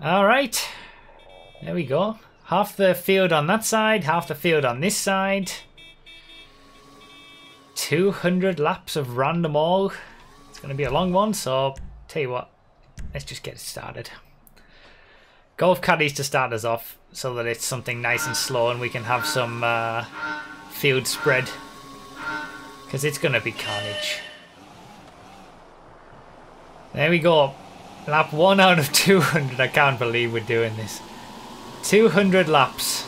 Alright. There we go. Half the field on that side, half the field on this side. 200 laps of random all. It's going to be a long one, so tell you what, let's just get it started. Golf caddies to start us off so that it's something nice and slow and we can have some field spread. Because it's going to be carnage. There we go. Lap 1 out of 200. I can't believe we're doing this. 200 laps.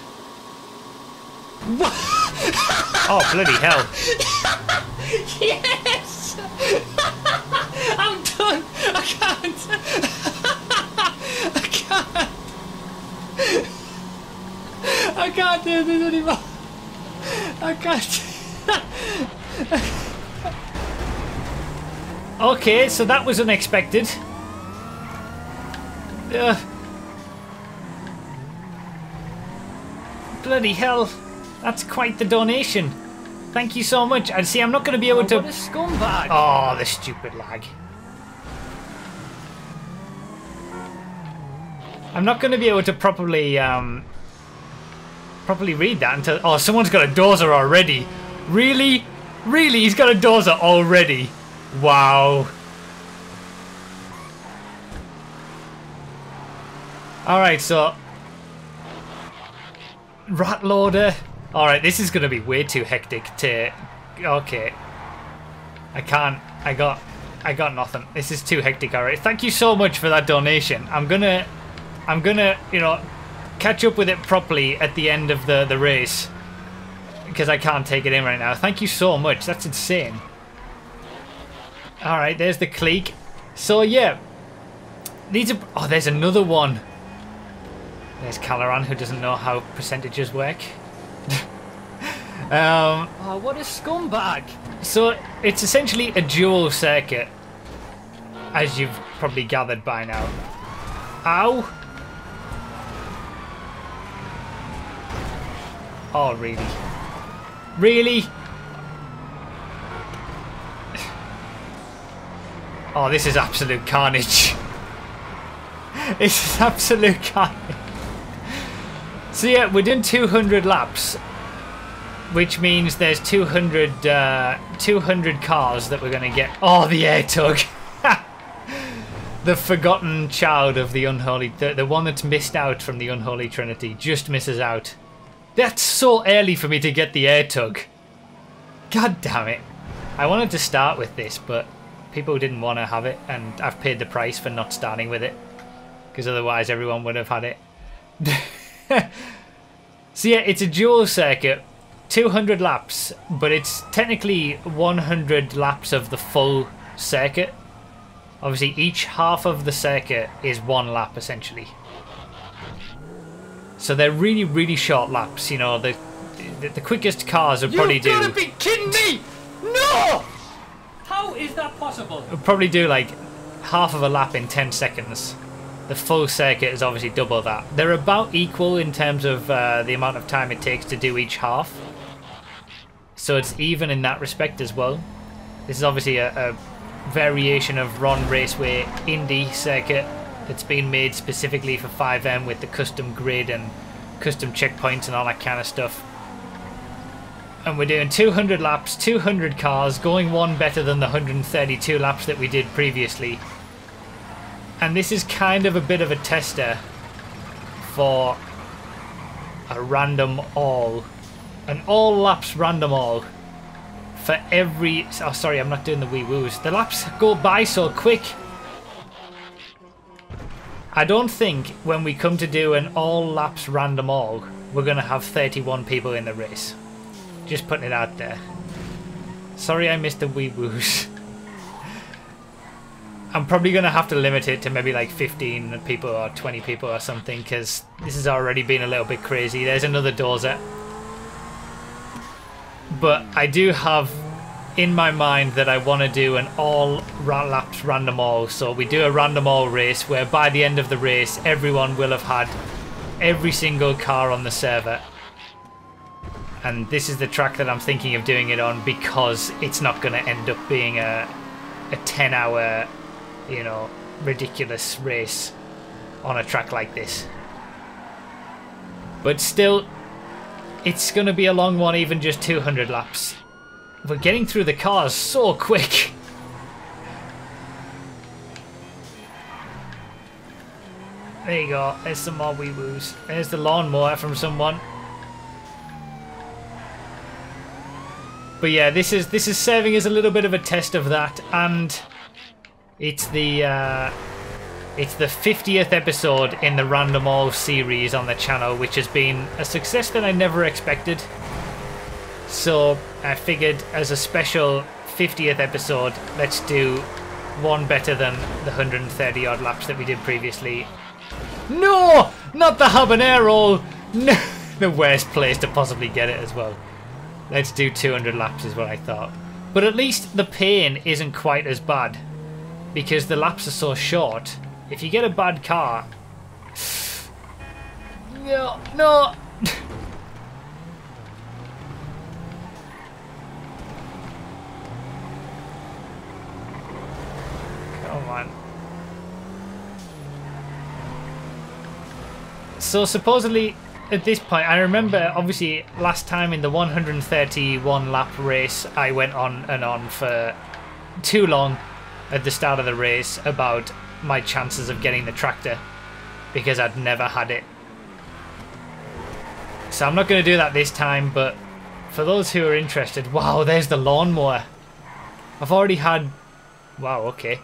Oh, bloody hell. Yes! I'm done! I can't! I can't! I can't do this anymore! I can't! Okay, so that was unexpected. Bloody hell. That's quite the donation. Thank you so much. And see, I'm not going to be able to... What a scumbag! Oh, the stupid lag. I'm not going to be able to properly read that until... Oh, someone's got a dozer already. Really? Really? He's got a dozer already? Wow. Alright, so... Rat loader. Alright, this is going to be way too hectic to... Okay. I can't... I got nothing. This is too hectic already. Thank you so much for that donation. I'm gonna, you know, catch up with it properly at the end of the race. Because I can't take it in right now. Thank you so much. That's insane. Alright, there's the clique. So, yeah. These are... Oh, there's another one. There's Caloran, who doesn't know how percentages work. Oh, what a scumbag! So, it's essentially a dual circuit. As you've probably gathered by now. Ow! Oh, really? Really? Oh, this is absolute carnage. This is absolute carnage. So yeah, we're doing 200 laps, which means there's 200 cars that we're going to get. Oh, the air tug. The forgotten child of the unholy, the one that's missed out from the unholy trinity, just misses out. That's so early for me to get the air tug. God damn it. I wanted to start with this, but people didn't want to have it, and I've paid the price for not starting with it. Because otherwise everyone would have had it. So yeah, it's a dual circuit, 200 laps, but it's technically 100 laps of the full circuit. Obviously, each half of the circuit is 1 lap, essentially. So they're really, really short laps. You know, the quickest cars would probably do... You've got to be kidding me! No! How is that possible? Would probably do like half of a lap in 10 seconds. The full circuit is obviously double that. They're about equal in terms of the amount of time it takes to do each half. So it's even in that respect as well. This is obviously a variation of Ron Raceway Indy circuit that's been made specifically for FiveM with the custom grid and custom checkpoints and all that kind of stuff. And we're doing 200 laps, 200 cars, going one better than the 132 laps that we did previously. And this is kind of a bit of a tester for a random all. An all laps random all. For every... Oh, sorry, I'm not doing the wee woos. The laps go by so quick. I don't think when we come to do an all laps random all, we're going to have 31 people in the race. Just putting it out there. Sorry I missed the wee woos. I'm probably going to have to limit it to maybe like 15 people or 20 people or something, because this has already been a little bit crazy. There's another dozer. But I do have in my mind that I want to do an all laps random all. So we do a random all race where by the end of the race everyone will have had every single car on the server. And this is the track that I'm thinking of doing it on, because it's not going to end up being a 10-hour... you know, ridiculous race. on a track like this. But still, it's going to be a long one, even just 200 laps. We're getting through the cars so quick. There you go. There's some more wee woos. There's the lawnmower from someone. But yeah, this is serving as a little bit of a test of that, and it's the 50th episode in the Random All series on the channel, which has been a success that I never expected. So I figured, as a special 50th episode, let's do one better than the 130 odd laps that we did previously. No! Not the habanero! No! The worst place to possibly get it as well. Let's do 200 laps is what I thought. But at least the pain isn't quite as bad, because the laps are so short. If you get a bad car... No! No! Come on. So supposedly, at this point, I remember, obviously, last time in the 131 lap race, I went on and on for too long at the start of the race about my chances of getting the tractor, because I'd never had it. So I'm not going to do that this time, but for those who are interested, wow, there's the lawnmower. I've already had... Wow, okay.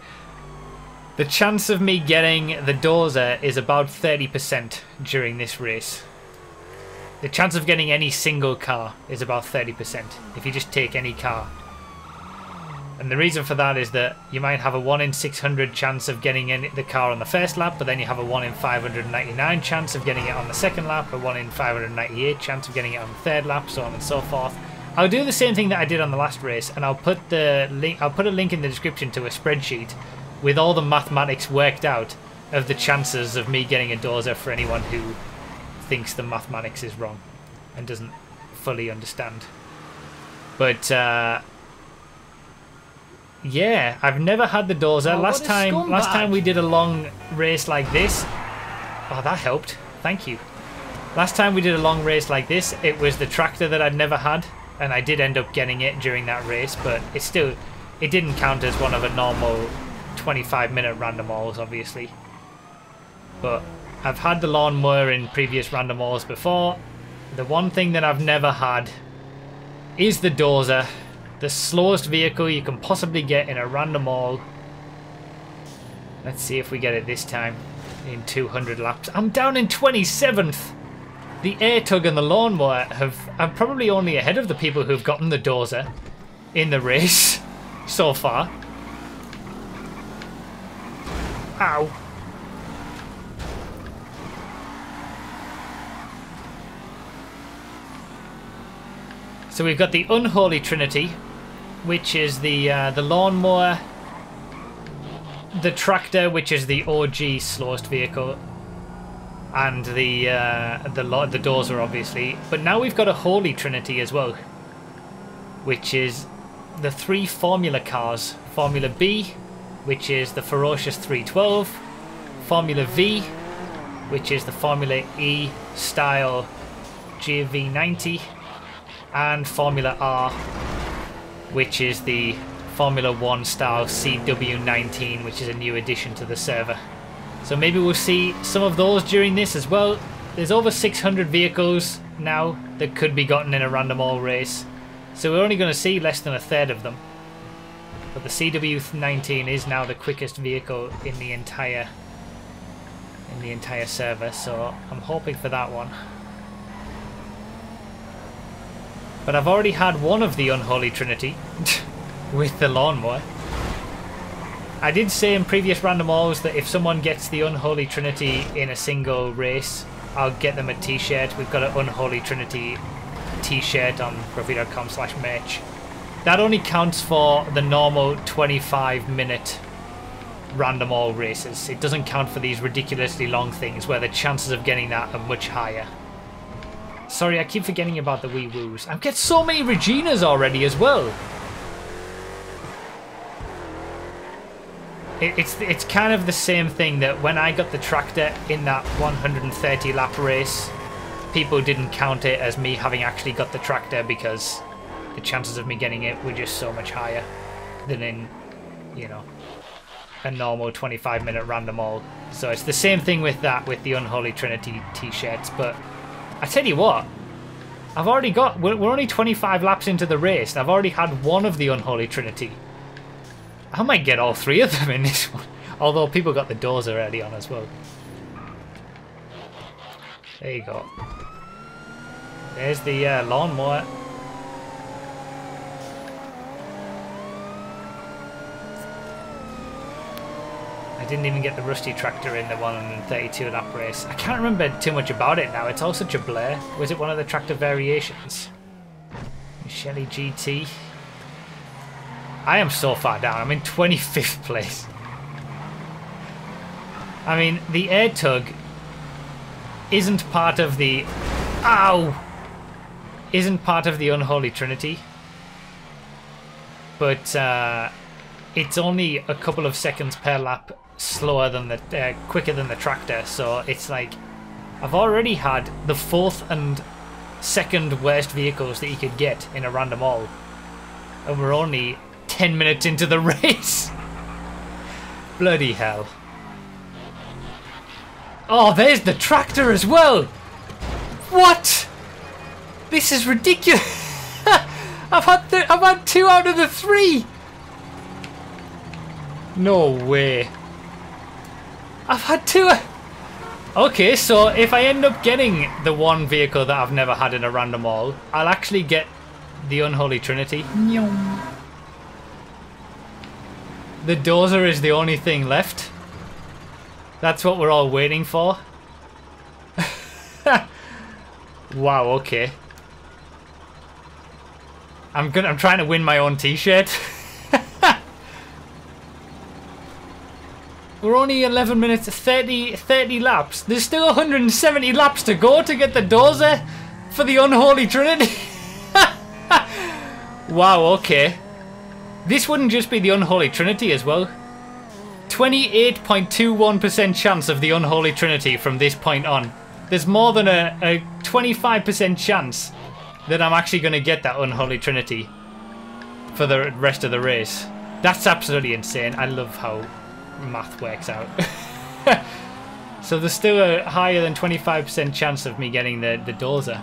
The chance of me getting the dozer is about 30% during this race. The chance of getting any single car is about 30% if you just take any car. And the reason for that is that you might have a 1 in 600 chance of getting the car on the first lap, but then you have a 1 in 599 chance of getting it on the second lap, a 1 in 598 chance of getting it on the third lap, so on and so forth. I'll do the same thing that I did on the last race, and I'll put a link in the description to a spreadsheet with all the mathematics worked out of the chances of me getting a dozer for anyone who thinks the mathematics is wrong and doesn't fully understand. But yeah, I've never had the dozer. Last time we did a long race like this. Oh, that helped. Thank you. Last time we did a long race like this, it was the tractor that I'd never had, and I did end up getting it during that race, but it didn't count as one of a normal 25-minute random alls, obviously. But I've had the lawnmower in previous random alls before. The one thing that I've never had is the dozer, the slowest vehicle you can possibly get in a random all. Let's see if we get it this time in 200 laps. I'm down in 27th. The air tug and the lawnmower I'm probably only ahead of the people who've gotten the dozer in the race so far. Ow. So we've got the Unholy Trinity, which is the lawnmower, the tractor, which is the OG slowest vehicle, and the dozer, obviously. But now we've got a Holy Trinity as well, which is the 3 Formula cars. Formula B, which is the Ferocious 312, Formula V, which is the Formula E style GV90, and Formula R, which is the Formula 1 style CW19, which is a new addition to the server. So maybe we'll see some of those during this as well. There's over 600 vehicles now that could be gotten in a random all race, so we're only going to see less than a third of them. But the CW19 is now the quickest vehicle in the entire server, so I'm hoping for that one. But I've already had one of the Unholy Trinity with the lawnmower. I did say in previous random alls that if someone gets the Unholy Trinity in a single race, I'll get them a t-shirt. We've got an Unholy Trinity t-shirt on Profi.com/merch. That only counts for the normal 25-minute random all races. It doesn't count for these ridiculously long things where the chances of getting that are much higher. Sorry, I keep forgetting about the wee woos. I've got so many Reginas already as well. It's kind of the same thing that when I got the tractor in that 130 lap race, people didn't count it as me having actually got the tractor because the chances of me getting it were just so much higher than in, you know, a normal 25-minute random all. So it's the same thing with that, with the Unholy Trinity t-shirts. But I tell you what, I've already got, we're only 25 laps into the race and I've already had one of the Unholy Trinity. I might get all three of them in this one. Although people got the dozer early on as well. There you go. There's the lawnmower. I didn't even get the rusty tractor in the 132 lap race. I can't remember too much about it now. It's all such a blur. Was it one of the tractor variations? Shelly GT. I am so far down. I'm in 25th place. I mean, the air tug isn't part of the... Ow! Isn't part of the Unholy Trinity. But it's only a couple of seconds per lap slower than the... quicker than the tractor. So it's like... I've already had the 4th and 2nd worst vehicles that you could get in a random all. And we're only 10 minutes into the race. Bloody hell. Oh, there's the tractor as well. What? This is ridiculous. I've had 2 out of the 3. No way. I've had 2. Okay, so if I end up getting the one vehicle that I've never had in a random all, I'll actually get the Unholy Trinity. The dozer is the only thing left. That's what we're all waiting for. Wow, okay. I'm trying to win my own t-shirt. We're only 11 minutes, 30 laps. There's still 170 laps to go to get the dozer for the Unholy Trinity. Wow, okay. This wouldn't just be the Unholy Trinity as well. 28.21% chance of the Unholy Trinity from this point on. There's more than a 25% chance that I'm actually going to get that Unholy Trinity for the rest of the race. That's absolutely insane. I love how math works out. So there's still a higher than 25% chance of me getting the dozer.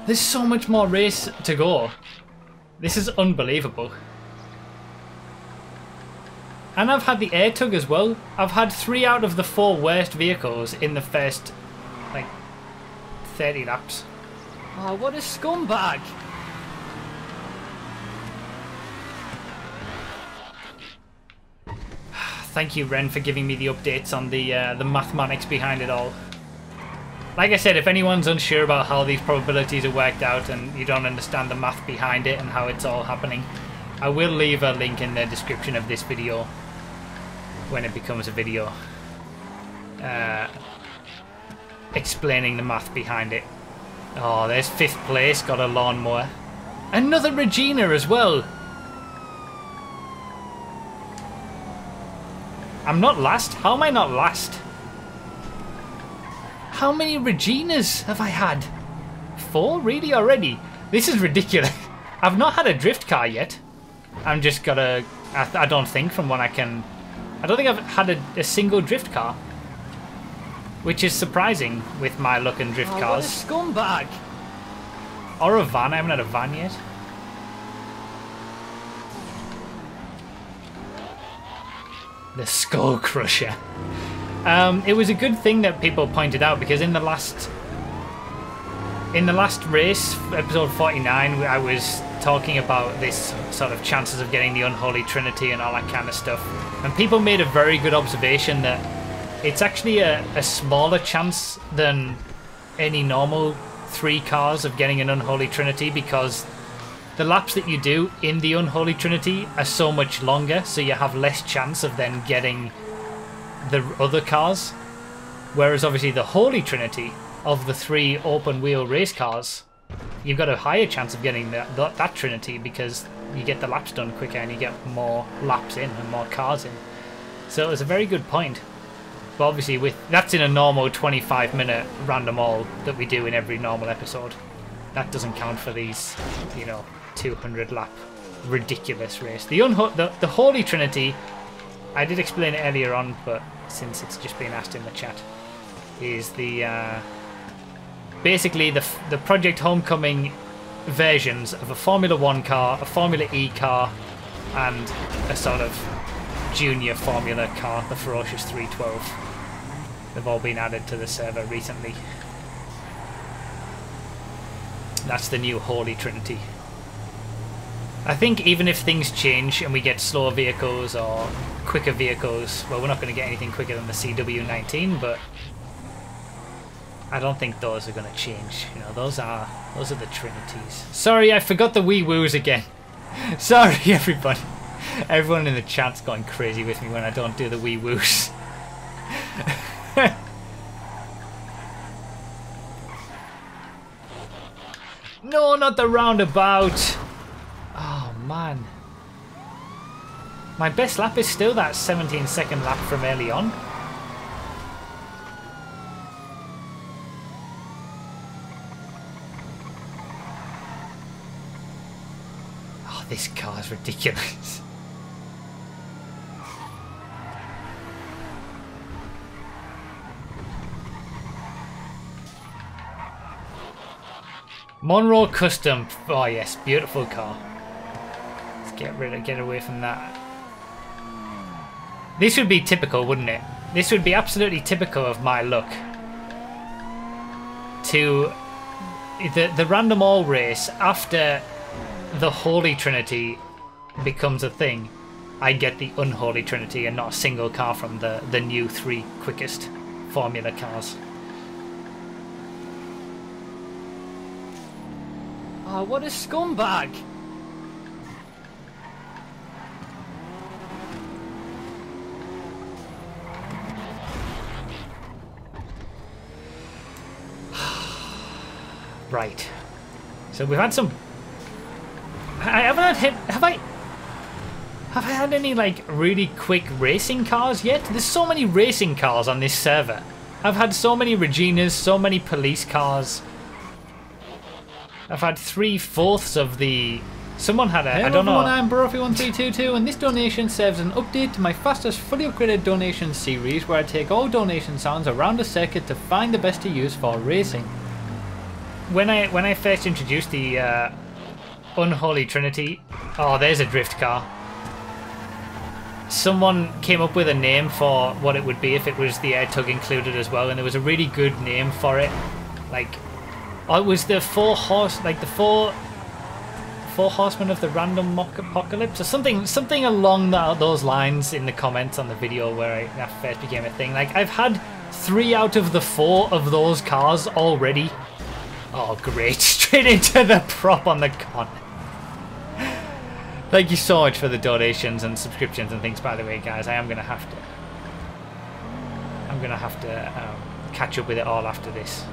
There's so much more race to go. This is unbelievable. And I've had the air tug as well. I've had 3 out of the 4 worst vehicles in the first, like, 30 laps. Oh, what a scumbag! Thank you, Ren, for giving me the updates on the mathematics behind it all. Like I said, if anyone's unsure about how these probabilities are worked out and you don't understand the math behind it and how it's all happening, I will leave a link in the description of this video when it becomes a video explaining the math behind it. Oh, there's 5th place, got a lawnmower. Another Regina as well. I'm not last? How am I not last? How many Reginas have I had? 4? Really already? This is ridiculous. I've not had a drift car yet. I'm just gotta... I don't think from what I can... I don't think I've had a single drift car. Which is surprising with my luck in drift cars. What a scumbag! Or a van. I haven't had a van yet. The Skull Crusher. It was a good thing that people pointed out because in the last race, episode 49, I was talking about this sort of chances of getting the Unholy Trinity and all that kind of stuff, and people made a very good observation that it's actually a smaller chance than any normal 3 cars of getting an Unholy Trinity because the laps that you do in the Unholy Trinity are so much longer, so you have less chance of then getting the other cars. Whereas obviously the Holy Trinity of the 3 open wheel race cars, you've got a higher chance of getting that Trinity because you get the laps done quicker and you get more laps in and more cars in. So it was a very good point. But obviously that's in a normal 25-minute random all that we do in every normal episode. That doesn't count for these, you know, 200 lap ridiculous race. The Holy Trinity, I did explain it earlier on, but since it's just been asked in the chat, is the basically the Project Homecoming versions of a Formula 1 car, a Formula E car, and a sort of junior Formula car, the Ferocious 312. They've all been added to the server recently. That's the new Holy Trinity. I think even if things change and we get slower vehicles or quicker vehicles, well, we're not going to get anything quicker than the CW19, but I don't think those are going to change. You know, those are the Trinities. Sorry, I forgot the wee woos again. Sorry, everybody. Everyone in the chat's going crazy with me when I don't do the wee woos. No, not the roundabout. Oh, man. My best lap is still that 17-second lap from early on. Oh, this car is ridiculous. Monroe Custom. Oh yes, beautiful car. Let's get away from that. This would be typical, wouldn't it? This would be absolutely typical of my look. To the random all race after the Holy Trinity becomes a thing, I get the Unholy Trinity and not a single car from the new 3 quickest Formula cars. Oh, what a scumbag! Right. So we've had some. I haven't had. Have I had any like really quick racing cars yet? There's so many racing cars on this server. I've had so many Reginas, so many police cars. I've had 3/4 of the. Someone had a. Hello I don't know. Everyone, I'm Burrofi1322, and this donation serves as an update to my fastest fully upgraded donation series, where I take all donation sounds around a circuit to find the best to use for racing. When I first introduced the Unholy Trinity, oh, there's a drift car. Someone came up with a name for what it would be if it was the air tug included as well, and there was a really good name for it, like. Oh, it was the four horsemen of the random apocalypse, or something along those lines in the comments on the video where that first became a thing. Like, I've had 3 out of the 4 of those cars already. Oh, great! Straight into the prop on the con. Thank you so much for the donations and subscriptions and things. By the way, guys, I'm gonna have to catch up with it all after this.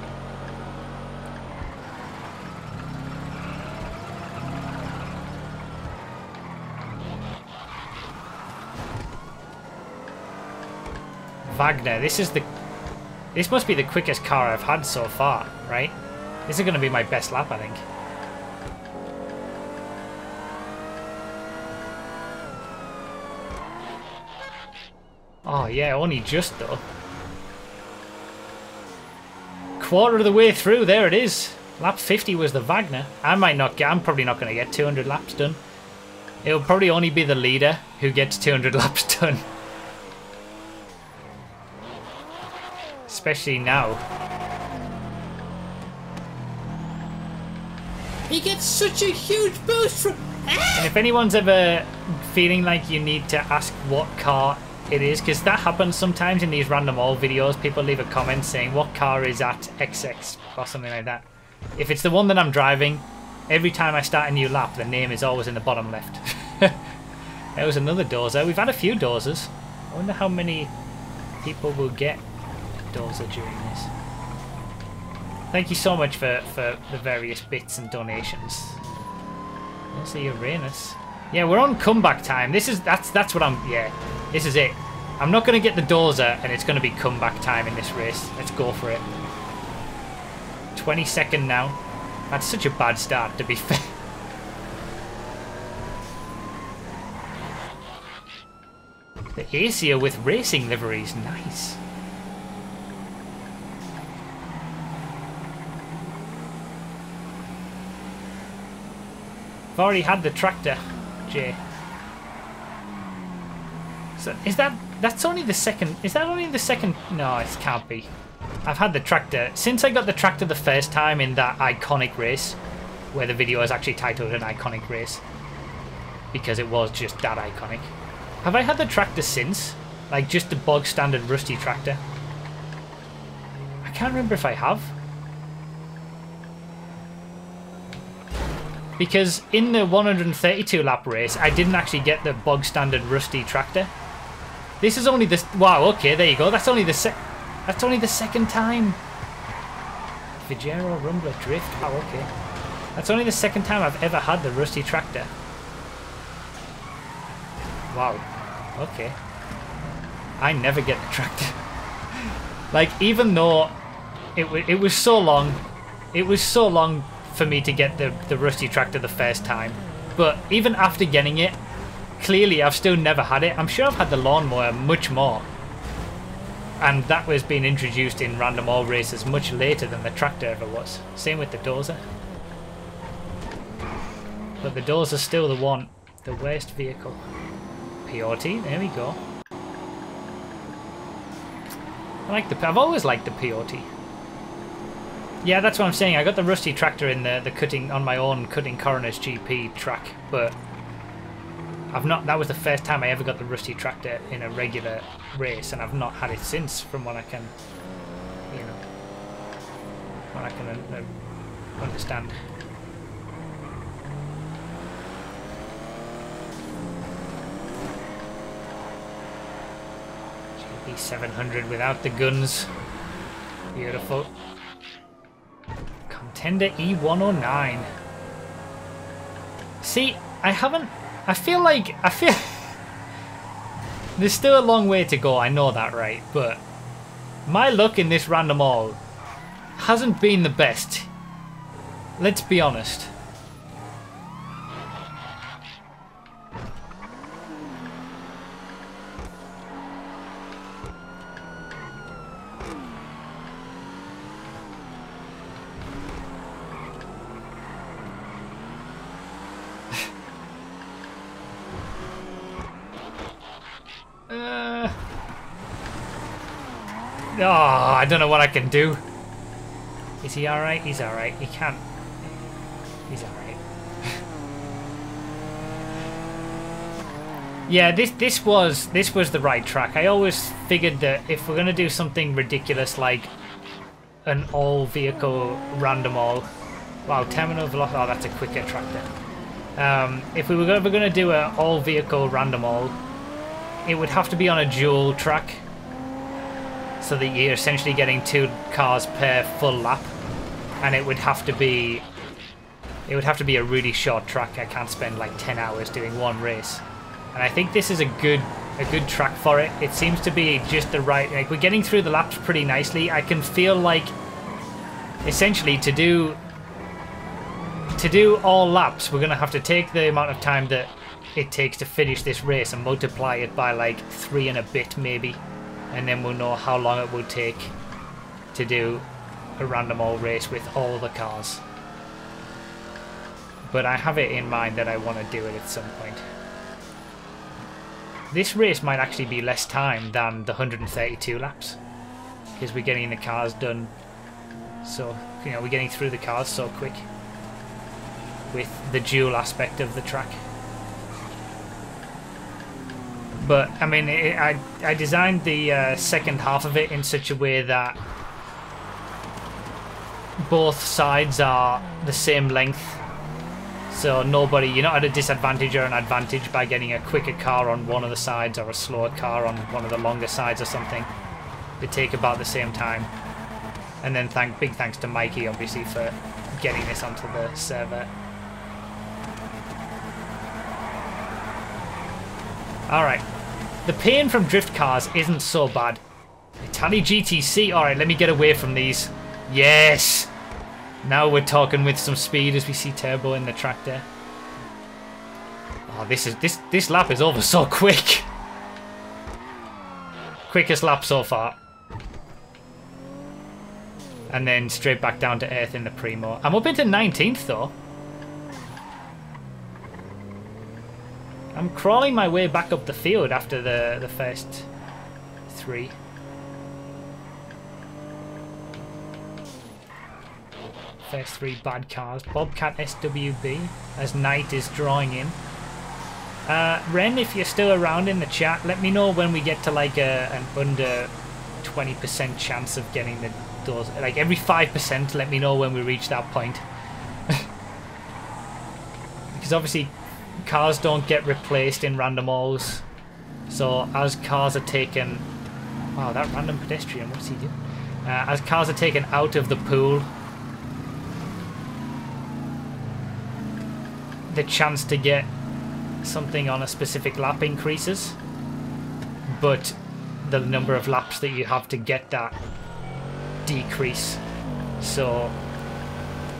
Wagner, this must be the quickest car I've had so far, right? This is going to be my best lap, I think. Oh yeah, only just though. Quarter of the way through, there it is. Lap 50 was the Wagner. I'm probably not going to get 200 laps done. It'll probably only be the leader who gets 200 laps done. Especially now. He gets such a huge boost from. And if anyone's ever feeling like you need to ask what car it is, because that happens sometimes in these random all videos, people leave a comment saying what car is at XX or something like that. If it's the one that I'm driving, every time I start a new lap, the name is always in the bottom left. There was another dozer. We've had a few dozers. I wonder how many people will get dozer during this. Thank you so much for the various bits and donations. There's the Uranus. Yeah, we're on comeback time. That's what I'm. Yeah, this is it. I'm not going to get the dozer, and it's going to be comeback time in this race. Let's go for it. 22nd now. That's such a bad start, to be fair. The ACO with racing liveries, nice. I've already had the tractor, Jay. So that's only the second? Is that only the second? No, it can't be. I've had the tractor since I got the tractor the first time in that iconic race, where the video is actually titled an iconic race because it was just that iconic. Have I had the tractor since? Like just the bog standard rusty tractor? I can't remember if I have. Because in the 132 lap race, I didn't actually get the bog standard rusty tractor. This is only the wow. Okay, there you go. That's only the second time. Vigero Rumbler Drift. Oh, okay. That's only the second time I've ever had the rusty tractor. Wow. Okay. I never get the tractor. Like, even though it was so long, for me to get the rusty tractor the first time. But even after getting it, clearly I've still never had it. I'm sure I've had the lawnmower much more. And that was being introduced in random all races much later than the tractor ever was. Same with the dozer. But the dozer's still the worst vehicle. POT, there we go. I've always liked the POT. Yeah, that's what I'm saying. I got the rusty tractor in the cutting on my own cutting coroners GP track, but I've not. That was the first time I ever got the rusty tractor in a regular race, and I've not had it since. From what I can, understand. GP 700 without the guns. Beautiful. Contender E109. See, I feel there's still a long way to go, I know that, right? But my luck in this random all hasn't been the best. Let's be honest. Oh, I don't know what I can do. Is he alright? He's alright. He can't. He's alright. Yeah, this was the right track. I always figured that if we're gonna do something ridiculous like an all vehicle random all, wow, terminal velocity. Oh, that's a quicker tractor. If we were ever gonna do an all vehicle random all, it would have to be on a dual track, so that you're essentially getting 2 cars per full lap, and it would have to be a really short track. I can't spend like 10 hours doing one race, and I think this is a good track for it. It seems to be just the right, like, we're getting through the laps pretty nicely. I can feel like essentially to do all laps, we're gonna have to take the amount of time that it takes to finish this race and multiply it by like 3 and a bit maybe, and then we'll know how long it will take to do a random all race with all the cars. But I have it in mind that I want to do it at some point. This race might actually be less time than the 132 laps, because we're getting the cars done, so we're getting through the cars so quick with the dual aspect of the track. But I mean, I designed the second half of it in such a way that both sides are the same length, so you're not at a disadvantage or an advantage by getting a quicker car on one of the sides or a slower car on one of the longer sides or something. They take about the same time. And then big thanks to Mikey, obviously, for getting this onto the server. Alright. The pain from drift cars isn't so bad. Italy GTC. Alright, let me get away from these. Yes! Now we're talking with some speed as we see Turbo in the track there. Oh, this lap is over so quick. Quickest lap so far. And then straight back down to earth in the Primo. I'm up into 19th though. I'm crawling my way back up the field after the first 3. First 3 bad cars. Bobcat SWB as night is drawing in. Ren, if you're still around in the chat, let me know when we get to like an under 20% chance of getting those. Like every 5%, let me know when we reach that point. Because obviously cars don't get replaced in randomals. So as cars are taken... Wow, that random pedestrian, what's he doing? As cars are taken out of the pool, the chance to get something on a specific lap increases, but the number of laps that you have to get that decrease. So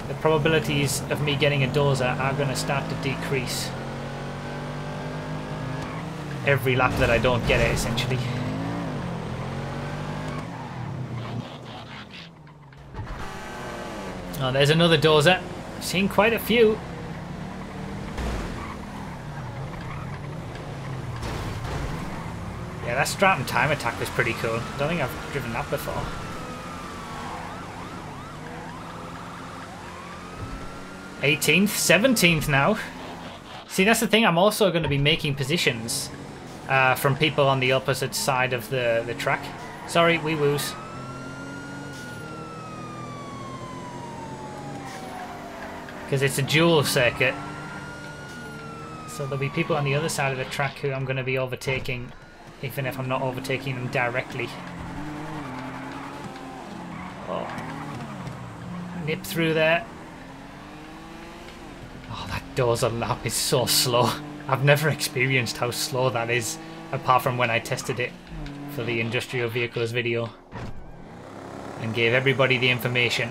the probabilities of me getting a dozer are going to start to decrease every lap that I don't get it, essentially. Oh, there's another dozer. I've seen quite a few. Yeah, that Stratum time attack was pretty cool. I don't think I've driven that before. '18th, 17th now. See, that's the thing. I'm also going to be making positions from people on the opposite side of the track. Sorry, wee woos. Because it's a dual circuit. So there'll be people on the other side of the track who I'm going to be overtaking, even if I'm not overtaking them directly. Oh. Nip through there. Oh, that dozer lap is so slow. I've never experienced how slow that is, apart from when I tested it for the industrial vehicles video and gave everybody the information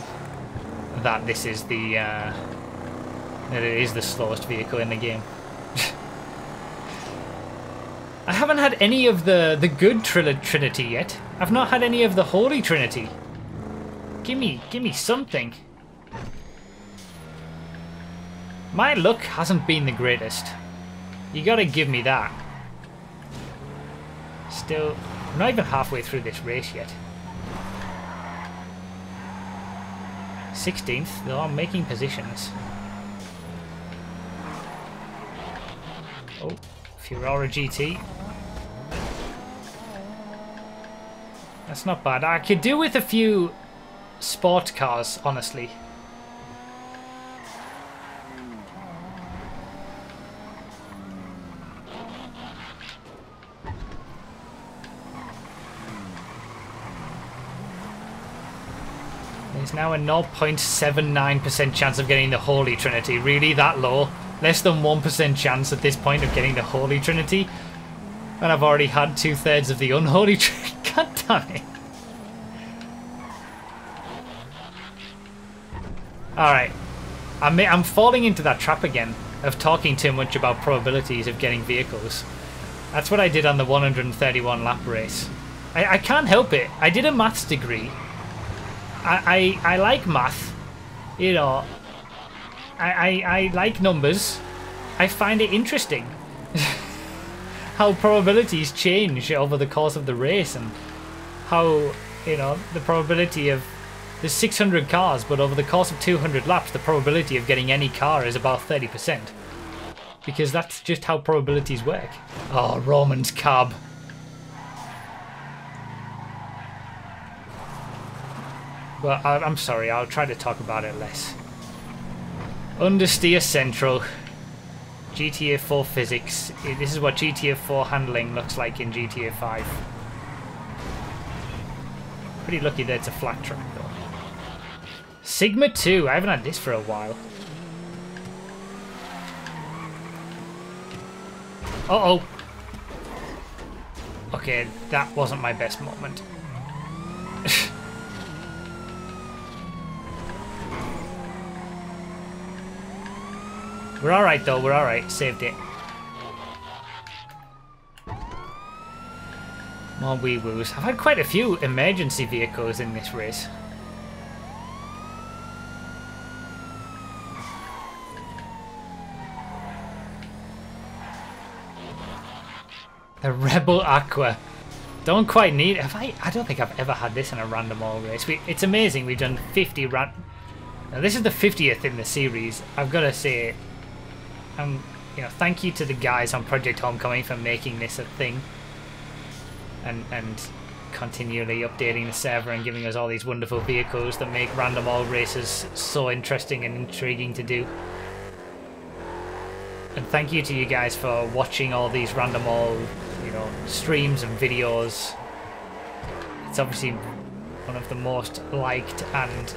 that this is that it is the slowest vehicle in the game. I haven't had any of the good Trinity yet. I've not had any of the Holy Trinity. Give me something. My luck hasn't been the greatest. You gotta give me that. Still, I'm not even halfway through this race yet. 16th, though, I'm making positions. Oh, Furora GT. That's not bad. I could do with a few sport cars, honestly. There's now a 0.79% chance of getting the Holy Trinity. Really, that low? Less than 1% chance at this point of getting the Holy Trinity? And I've already had 2/3 of the Unholy Trinity. God damn it. Alright. I'm falling into that trap again of talking too much about probabilities of getting vehicles. That's what I did on the 131 lap race. I can't help it. I did a maths degree. I like math. You know, I like numbers. I find it interesting how probabilities change over the course of the race, and how, you know, the probability of there's 600 cars, but over the course of 200 laps the probability of getting any car is about 30%, because that's just how probabilities work. Oh, Roman's cab. Well, I'm sorry, I'll try to talk about it less. Understeer Central. GTA 4 physics. This is what GTA 4 handling looks like in GTA 5. Pretty lucky that it's a flat track though. Sigma 2, I haven't had this for a while. Uh-oh. Okay, that wasn't my best moment. We're alright though, we're alright. Saved it. More wee-woos. I've had quite a few emergency vehicles in this race. The Rebel Aqua. Don't quite need... I don't think I've ever had this in a random all race. It's amazing. We've done 50 Now this is the 50th in the series. I've got to say, you know, thank you to the guys on Project Homecoming for making this a thing, and continually updating the server and giving us all these wonderful vehicles that make random all races so interesting and intriguing to do. And thank you to you guys for watching all these random all, you know, streams and videos. It's obviously one of the most liked and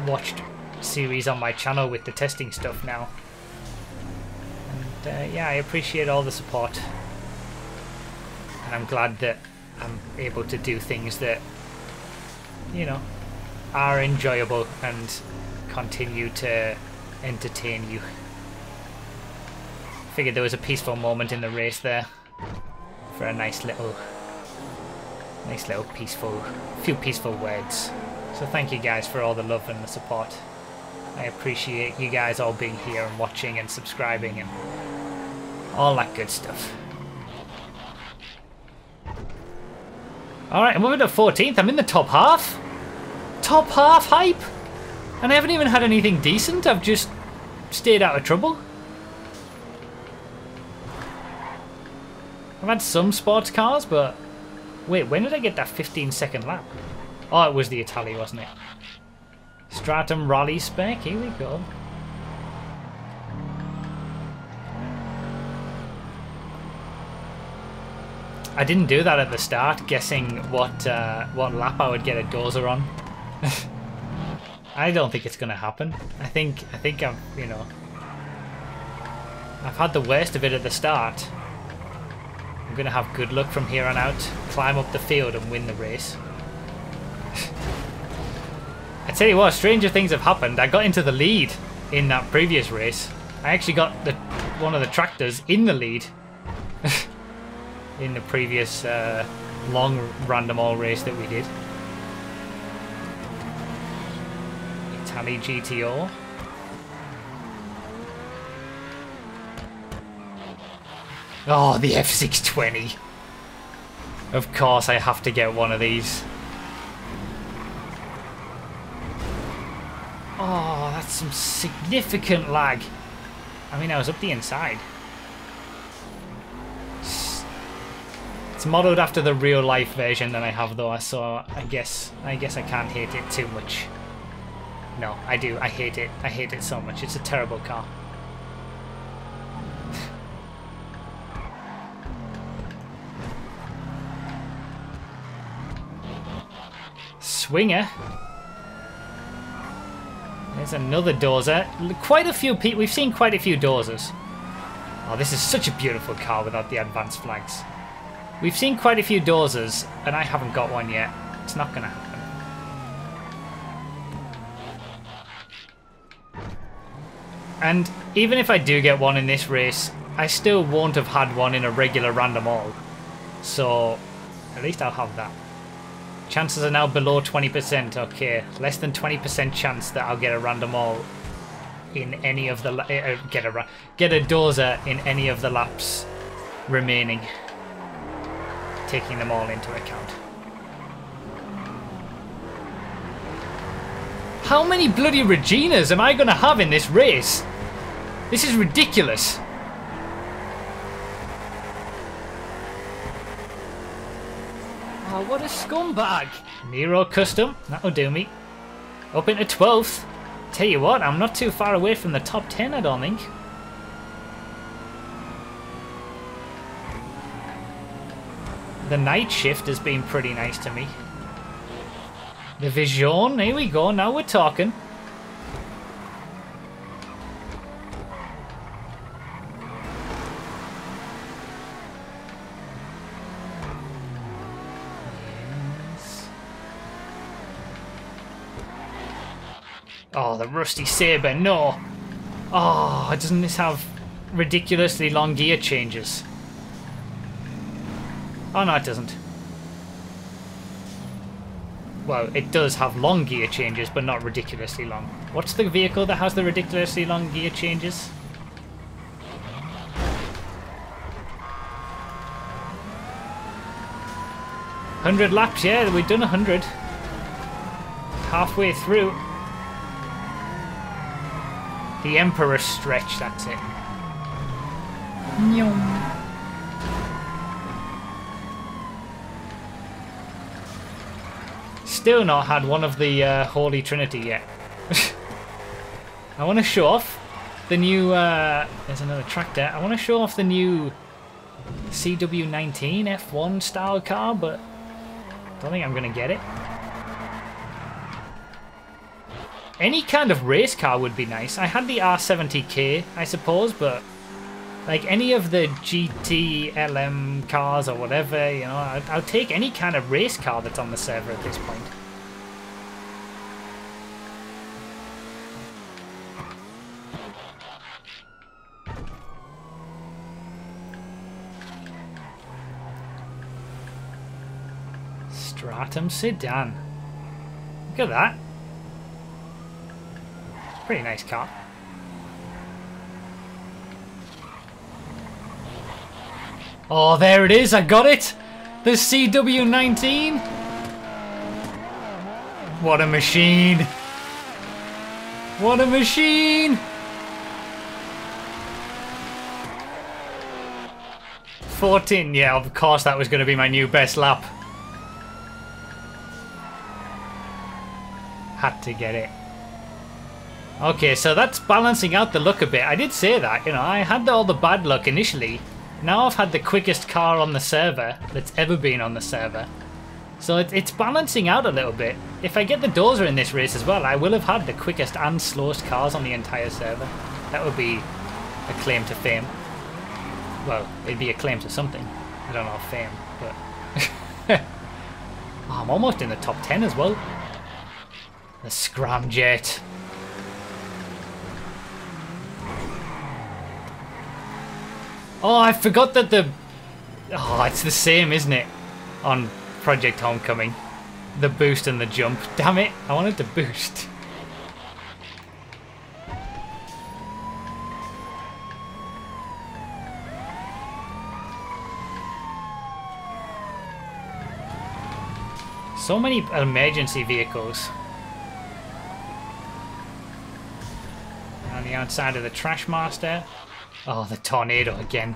watched series on my channel with the testing stuff now. And yeah, I appreciate all the support. And I'm glad that I'm able to do things that, you know, are enjoyable and continue to entertain you. Figured there was a peaceful moment in the race there for a nice little few peaceful words. So thank you guys for all the love and the support. I appreciate you guys all being here and watching and subscribing and all that good stuff. Alright, I'm moving to 14th. I'm in the top half. Top half hype. And I haven't even had anything decent. I've just stayed out of trouble. I've had some sports cars, but... Wait, when did I get that 15-second lap? Oh, it was the Italy, wasn't it? Stratum Rally spec, here we go. I didn't do that at the start, guessing what lap I would get a dozer on. I don't think it's gonna happen. I think I'm, you know, I've had the worst of it at the start. I'm gonna have good luck from here on out, climb up the field and win the race. I tell you what, stranger things have happened. I got into the lead in that previous race. I actually got one of the tractors in the lead in the previous long random all race that we did. Italy GTO. Oh, the F620. Of course I have to get one of these. Oh, that's some significant lag. I mean, I was up the inside. It's modelled after the real life version that I have though, so I guess I can't hate it too much. No, I do. I hate it. I hate it so much. It's a terrible car. Swinger. There's another dozer. Quite a few people. We've seen quite a few dozers. Oh, this is such a beautiful car without the advanced flags. We've seen quite a few dozers, and I haven't got one yet. It's not going to happen. And even if I do get one in this race, I still won't have had one in a regular random all. So, at least I'll have that. Chances are now below 20%. Okay, less than 20% chance that I'll get a random all in any of the get a dozer in any of the laps remaining, taking them all into account. How many bloody Reginas am I going to have in this race? This is ridiculous. Oh, what a scumbag. Nero Custom, that'll do me. Up into 12th. Tell you what, I'm not too far away from the top 10, I don't think. The night shift has been pretty nice to me. The Vision, here we go, now we're talking. Oh, the Rusty Sabre, no. Oh, doesn't this have ridiculously long gear changes? Oh, no, it doesn't. Well, it does have long gear changes, but not ridiculously long. What's the vehicle that has the ridiculously long gear changes? $100 laps, yeah, we've done 100. Halfway through. The Emperor stretch, that's it. Still not had one of the Holy Trinity yet. I want to show off the new... there's another tractor. I want to show off the new CW19 F1 style car, but don't think I'm going to get it. Any kind of race car would be nice. I had the R70K, I suppose, but like any of the GT LM cars or whatever, you know, I'll take any kind of race car that's on the server at this point. Stratum sedan. Look at that. Pretty nice car. Oh, there it is. I got it. The CW19. What a machine. What a machine. 14. Yeah, of course that was going to be my new best lap. Had to get it. Okay, so that's balancing out the luck a bit. I did say that, you know, I had all the bad luck initially. Now I've had the quickest car on the server that's ever been on the server. So it's balancing out a little bit. If I get the dozer in this race as well, I will have had the quickest and slowest cars on the entire server. That would be a claim to fame. Well, it'd be a claim to something. I don't know, fame, but... Oh, I'm almost in the top 10 as well. The scramjet. Oh, I forgot that the... Oh, it's the same, isn't it? On Project Homecoming. The boost and the jump. Damn it, I wanted to boost. So many emergency vehicles. On the outside of the Trash Master. Oh, the Tornado again.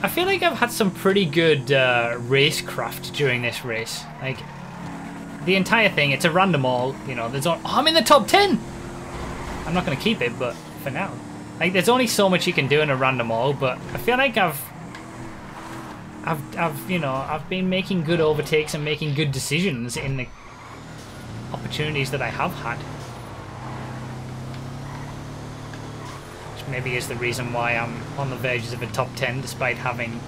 I feel like I've had some pretty good racecraft during this race. Like, the entire thing, it's a random all, you know, there's only... Oh, I'm in the top 10! I'm not going to keep it, but for now. Like, there's only so much you can do in a random all, but I feel like I've you know, I've been making good overtakes and making good decisions in the opportunities that I have had. Maybe is the reason why I'm on the verges of a top 10 despite having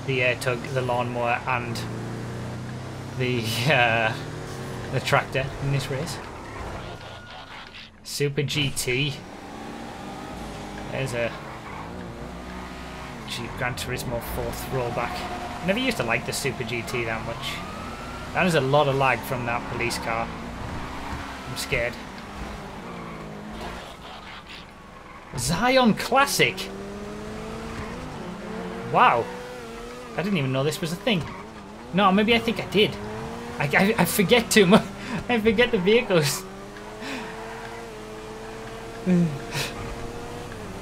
the air tug, the lawnmower and the tractor in this race. Super GT. There's a Jeep Gran Turismo 4th rollback. I never used to like the Super GT that much. That is a lot of lag from that police car. I'm scared. Zion Classic. Wow. I didn't even know this was a thing. No, maybe I think I did. I forget too much. I forget the vehicles.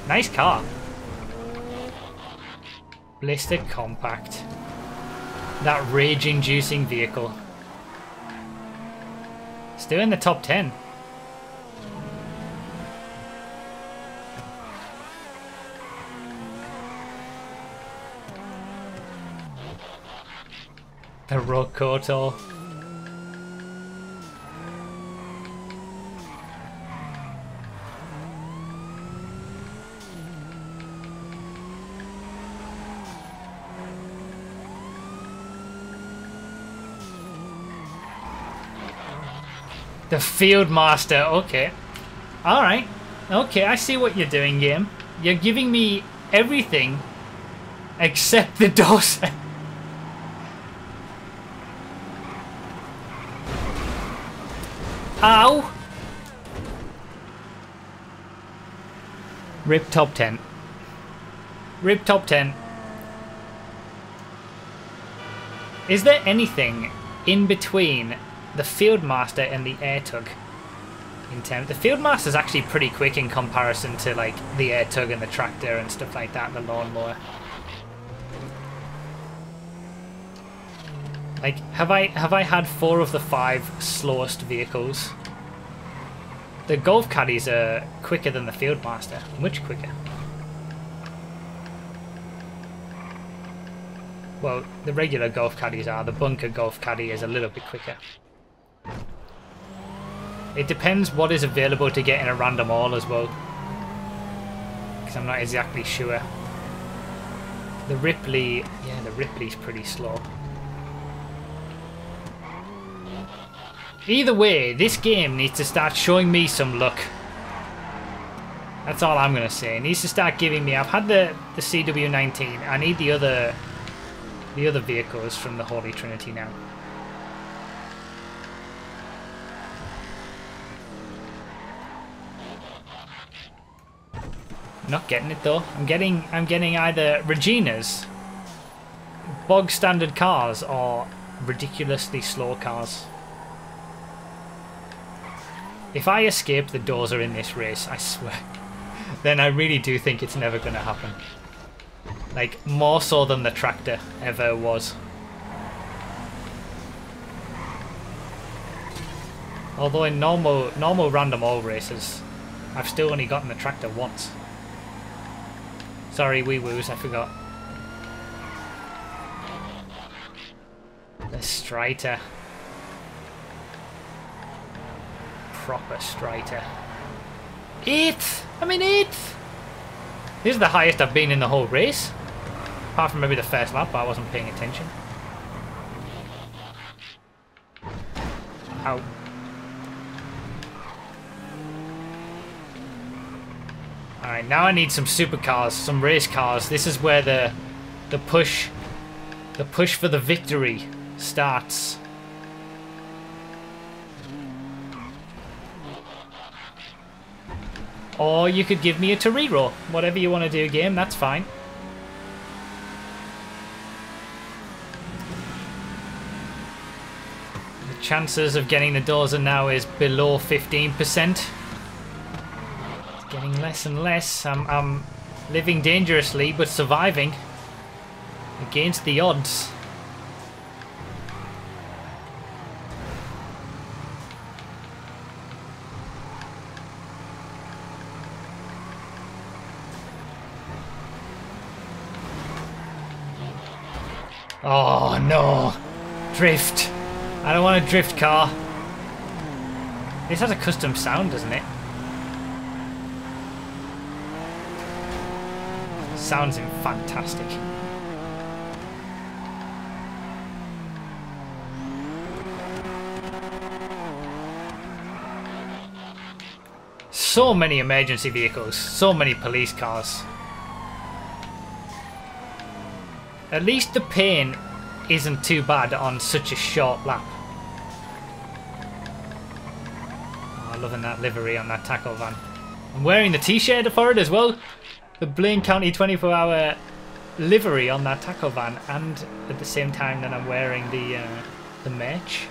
Nice car. Blister Compact. That rage-inducing vehicle. Still in the top 10. The Rokoto. The Field Master, okay. Alright. Okay, I see what you're doing, game. You're giving me everything except the doors. Ow! Rip top 10. Rip top 10. Is there anything in between the Fieldmaster and the air tug? In terms, the Fieldmaster's actually pretty quick in comparison to like the air tug and the tractor and stuff like that, and the lawnmower. Like, have I had 4 of the 5 slowest vehicles? The Golf Caddies are quicker than the Fieldmaster, much quicker. Well, the regular Golf Caddies are. The bunker Golf Caddy is a little bit quicker. It depends what is available to get in a random haul as well, because I'm not exactly sure. The Ripley, yeah, the Ripley's pretty slow. Either way, this game needs to start showing me some luck. That's all I'm going to say. It needs to start giving me... I've had the CW19. I need the other vehicles from the Holy Trinity now. Not getting it though. I'm getting either Regina's, bog standard cars, or ridiculously slow cars. If I escape the doors are in this race, I swear, then I really do think it's never going to happen. Like, more so than the tractor ever was. Although in normal random all races, I've still only gotten the tractor once. Sorry, wee woos, I forgot. The Striter. Proper Striter. 8th! I'm in 8th! This is the highest I've been in the whole race. Apart from maybe the first lap, but I wasn't paying attention. Ow. Alright, now I need some supercars, some race cars. This is where the push for the victory starts. Or you could give me a Torero. Whatever you want to do, game, that's fine. The chances of getting the Dozer now is below 15%. It's getting less and less. I'm living dangerously, but surviving against the odds. Oh no! Drift! I don't want a drift car. This has a custom sound, doesn't it? Sounds fantastic. So many emergency vehicles, so many police cars. At least the pain isn't too bad on such a short lap. Oh, loving that livery on that tackle van. I'm wearing the t-shirt for it as well. The Blaine County 24-hour livery on that tackle van, and at the same time that I'm wearing the merch.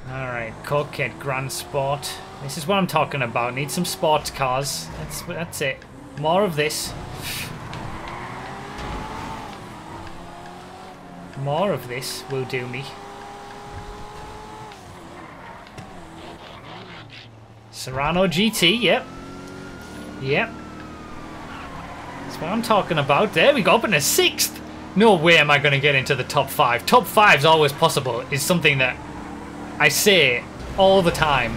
Alright, Coquette Grand Sport. This is what I'm talking about. Need some sports cars. That's it. More of this. More of this will do me. Serrano GT, yep. Yep. That's what I'm talking about. There we go, up in a 6th. No way am I going to get into the top 5. Top 5's always possible. It's something that I say all the time.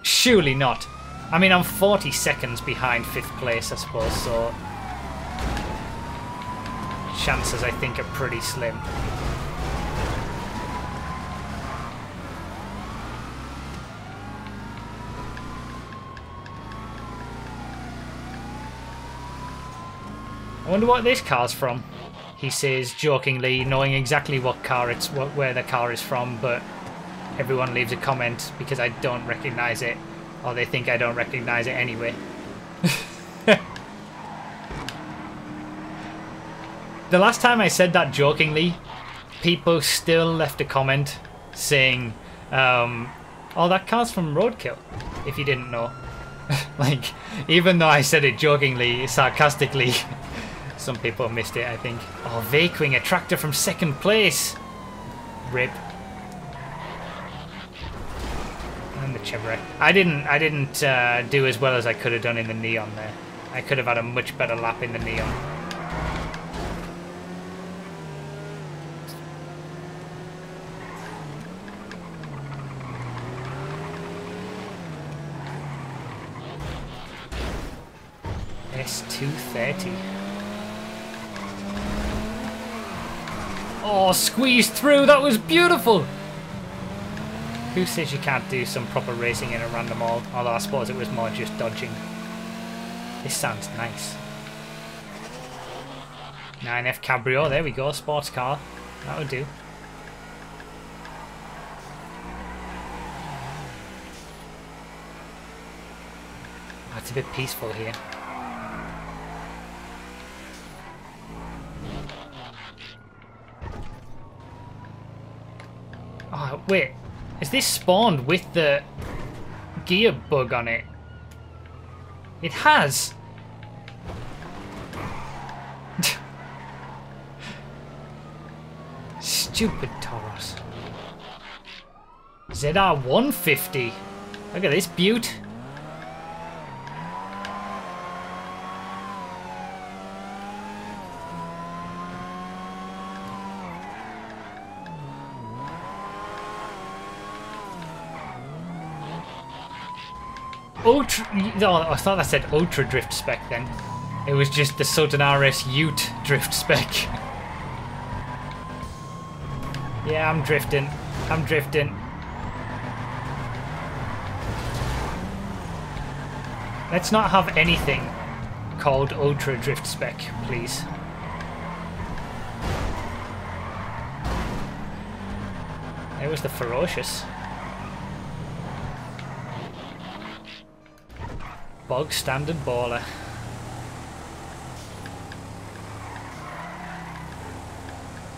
Surely not. I mean, I'm 40 seconds behind 5th place, I suppose, so... chances I think are pretty slim. I wonder what this car's from, he says jokingly, knowing exactly what car it's where the car is from, but everyone leaves a comment because I don't recognise it, or they think I don't recognise it anyway. The last time I said that jokingly, people still left a comment saying, oh, that car's from Roadkill, if you didn't know. Like, even though I said it jokingly, sarcastically, some people missed it, I think. Oh, Vaquing, a tractor from second place. Rip. And the Chevrolet. I didn't do as well as I could have done in the Neon there. I could have had a much better lap in the Neon. S230. Oh, squeezed through. That was beautiful. Who says you can't do some proper racing in a random all? Although I suppose it was more just dodging. This sounds nice. 9F Cabrio. There we go. Sports car. That would do. Oh, it's a bit peaceful here. Oh, wait. Is this spawned with the gear bug on it? It has! Stupid Toros. ZR150. Look at this beaut. Ultra. Oh, I thought that said Ultra Drift Spec then. It was just the Sultan RS Ute Drift Spec. Yeah, I'm drifting. I'm drifting. Let's not have anything called Ultra Drift Spec, please. There was the Ferocious. Bog standard baller.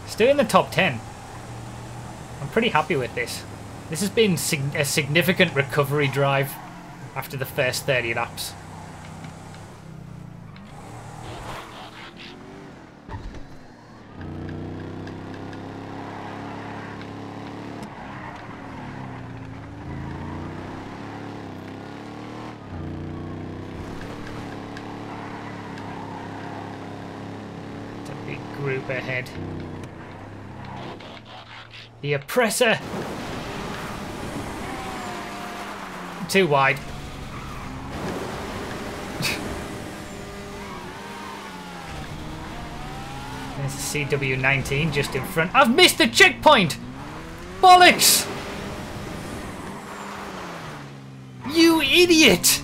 Still in the top 10. I'm pretty happy with this. This has been a significant recovery drive after the first 30 laps. Group ahead. The Oppressor! Too wide. There's a CW19 just in front. I've missed the checkpoint! Bollocks! You idiot!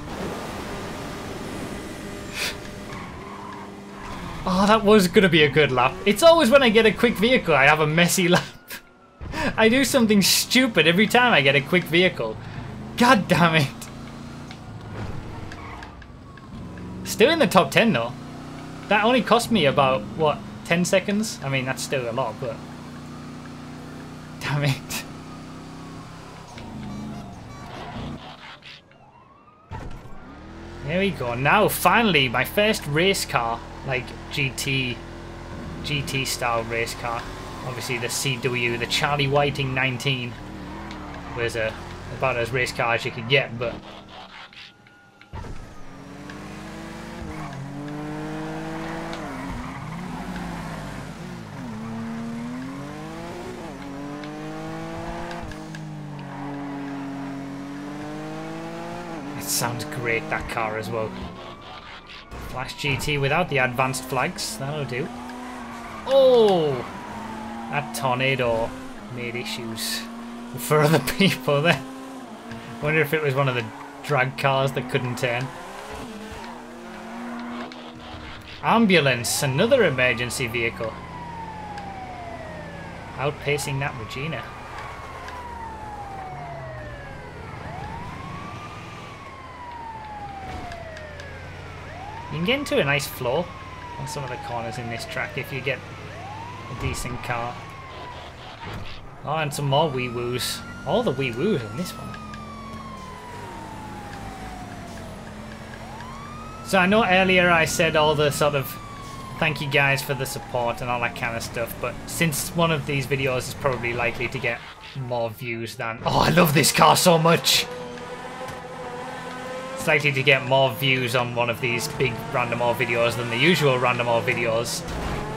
Oh, that was going to be a good lap. It's always when I get a quick vehicle I have a messy lap. I do something stupid every time I get a quick vehicle. God damn it. Still in the top 10 though. That only cost me about, what, 10 seconds? I mean, that's still a lot, but... Damn it. There we go. Now, finally, my first race car. Like GT style race car. Obviously the CW, the Charlie Whiting 19 was about as race car as you could get, but it sounds great, that car as well. Flash GT without the advanced flags, that'll do. Oh! That tornado made issues for other people there. I wonder if it was one of the drag cars that couldn't turn. Ambulance, another emergency vehicle. Outpacing that Regina. You can get into a nice flow on some of the corners in this track if you get a decent car. Oh, and some more wee-woos. All the wee-woos in this one. So I know earlier I said all the sort of thank you guys for the support and all that kind of stuff, but since one of these videos is probably likely to get more views than... Oh, I love this car so much! It's likely to get more views on one of these big random all videos than the usual random all videos.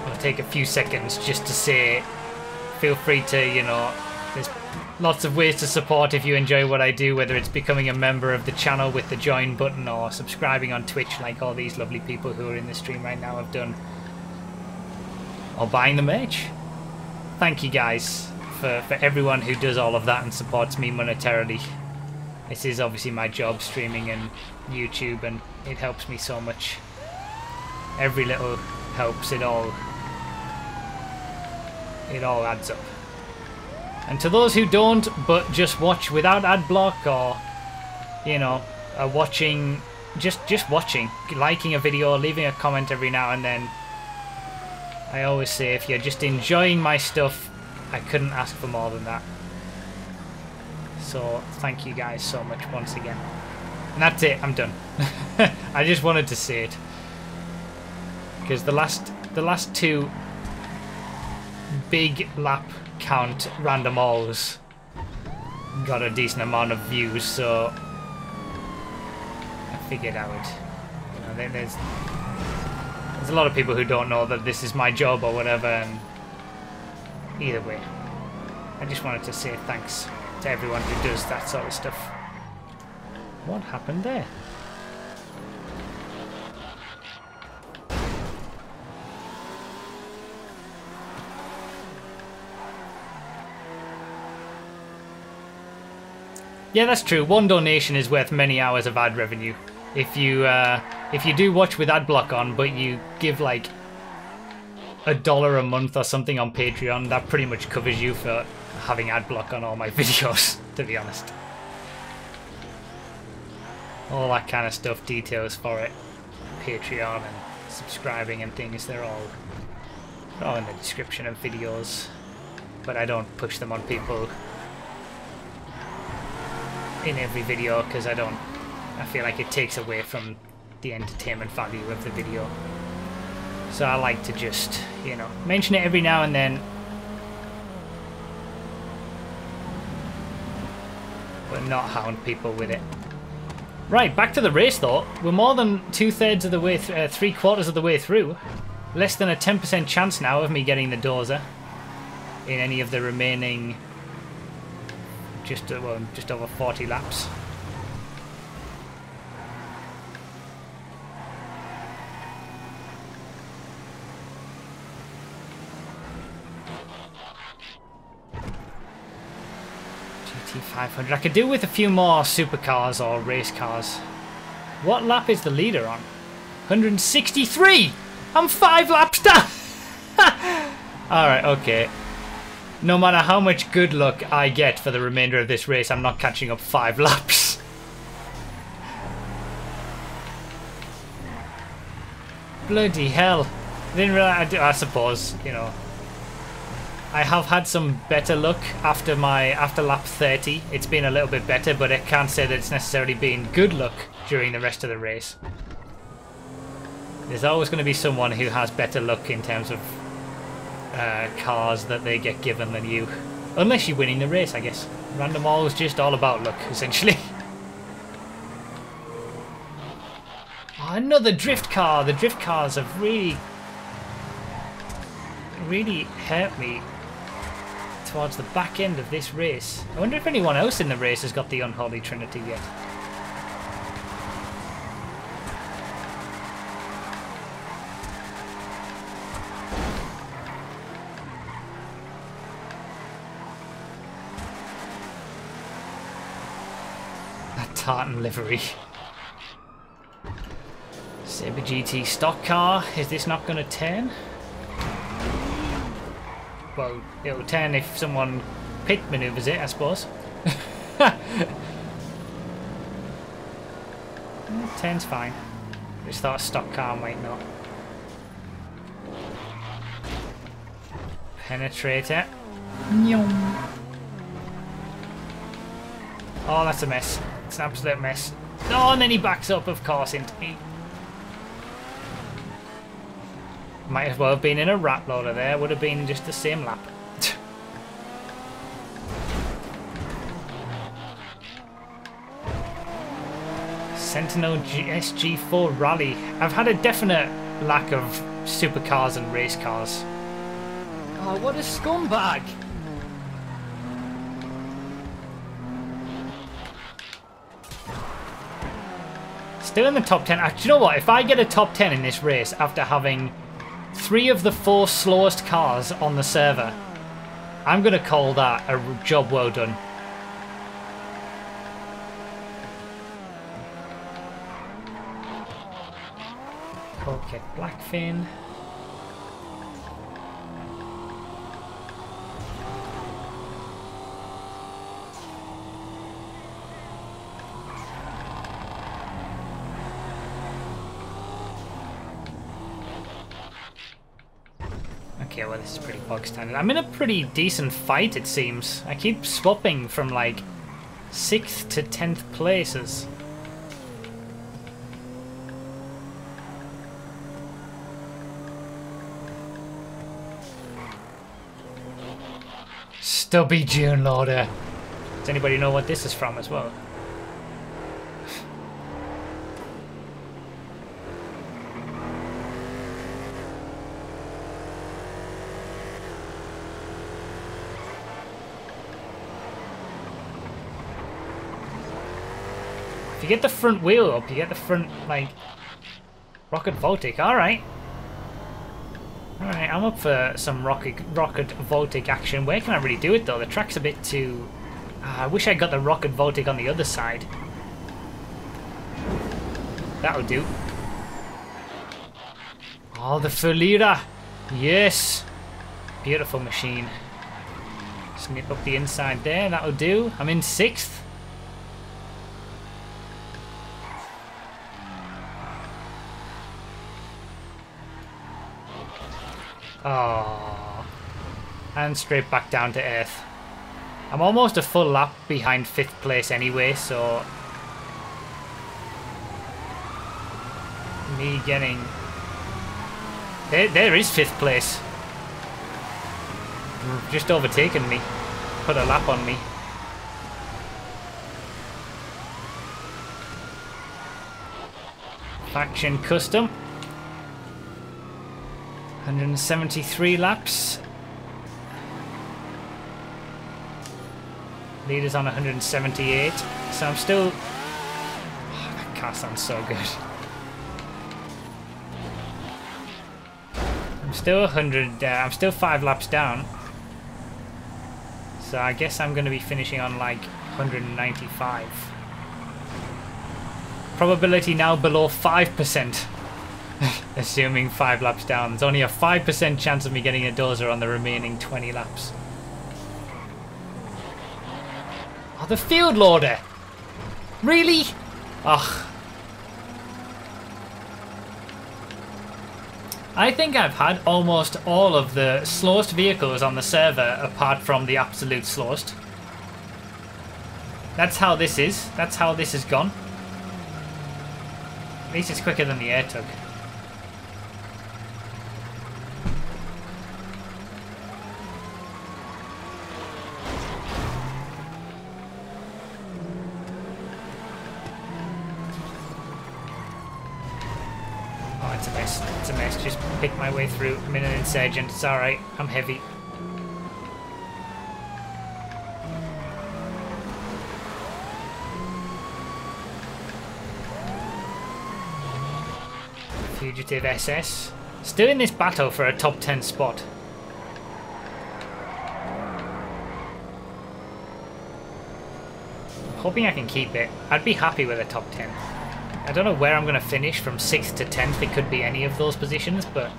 I'll take a few seconds just to say, feel free to, you know, there's lots of ways to support if you enjoy what I do, whether it's becoming a member of the channel with the join button or subscribing on Twitch like all these lovely people who are in the stream right now have done, or buying the merch. Thank you guys for everyone who does all of that and supports me monetarily. This is obviously my job, streaming and YouTube, and it helps me so much. Every little helps, it all adds up. And to those who don't, but just watch without ad block, or, you know, are watching, just watching, liking a video, leaving a comment every now and then. I always say, if you're just enjoying my stuff, I couldn't ask for more than that. So thank you guys so much once again. And that's it, I'm done. I just wanted to say it. Because the last two big lap count random alls got a decent amount of views, so I figured I would, you know, there's a lot of people who don't know that this is my job or whatever, and either way, I just wanted to say thanks to everyone who does that sort of stuff. What happened there? Yeah, that's true. One donation is worth many hours of ad revenue. If you do watch with ad block on, but you give like $1 a month or something on Patreon, that pretty much covers you for having ad block on all my videos, to be honest. All that kind of stuff, details for it, Patreon and subscribing and things, they're all in the description of videos, but I don't push them on people in every video because I feel like it takes away from the entertainment value of the video. So I like to just, you know, mention it every now and then, but not hound people with it. Right, back to the race though. We're more than 2/3 of the way, 3/4 of the way through. Less than a 10% chance now of me getting the dozer in any of the remaining just over 40 laps. GT500. I could do with a few more supercars or race cars. What lap is the leader on? 163! I'm 5 laps down! Alright, okay. No matter how much good luck I get for the remainder of this race, I'm not catching up 5 laps. Bloody hell. Didn't realize, I suppose, you know, I have had some better luck after lap 30. It's been a little bit better, but I can't say that it's necessarily been good luck during the rest of the race. There's always going to be someone who has better luck in terms of cars that they get given than you. Unless you're winning the race, I guess. Random all is just all about luck, essentially. Oh, another drift car! The drift cars have really hurt me towards the back end of this race. I wonder if anyone else in the race has got the Unholy Trinity yet. tartan livery. Sabre GT stock car. Is this not going to turn? Well, it'll turn if someone pit maneuvers it, I suppose. Turn's fine. Just thought a stock car might not. Penetrator. Oh, that's a mess. It's an absolute mess. Oh, and then he backs up, of course, into me. Might as well have been in a rat loader there. Would have been just the same lap. Sentinel SG4 Rally. I've had a definite lack of supercars and race cars. Oh, what a scumbag! Still in the top 10. Do you know what? If I get a top 10 in this race after having 3 of the 4 slowest cars on the server, I'm going to call that a job well done. Okay, Blackfin. Okay, well this is pretty bog standard. I'm in a pretty decent fight, it seems. I keep swapping from like 6th to 10th places. Stubby June Loader. Does anybody know what this is from as well? If you get the front wheel up, you get the front, like, rocket voltic. Alright. Alright, I'm up for some rocket voltic action. Where can I really do it though? The track's a bit too... I wish I got the rocket voltic on the other side. That'll do. Oh, the Fulira. Yes. Beautiful machine. Snip up the inside there. That'll do. I'm in 6th. Oh, and straight back down to earth. I'm almost a full lap behind 5th place anyway, so me getting there is 5th place. Just overtaken me, put a lap on me. Faction custom. 173 laps. Leader's on 178. So I'm still... Oh, that car sounds so good. I'm still 100... I'm still 5 laps down. So I guess I'm going to be finishing on like 195. Probability now below 5%. Assuming 5 laps down. There's only a 5% chance of me getting a dozer on the remaining 20 laps. Oh, the field loader! Really? Ugh. I think I've had almost all of the slowest vehicles on the server apart from the absolute slowest. That's how this is. That's how this has gone. At least it's quicker than the air tug. It's a mess. It's a mess. Just pick my way through. I'm in an insurgent. It's alright. I'm heavy. Fugitive SS. Still in this battle for a top 10 spot. hoping I can keep it. I'd be happy with a top 10. I don't know where I'm going to finish from 6th to 10th. It could be any of those positions, but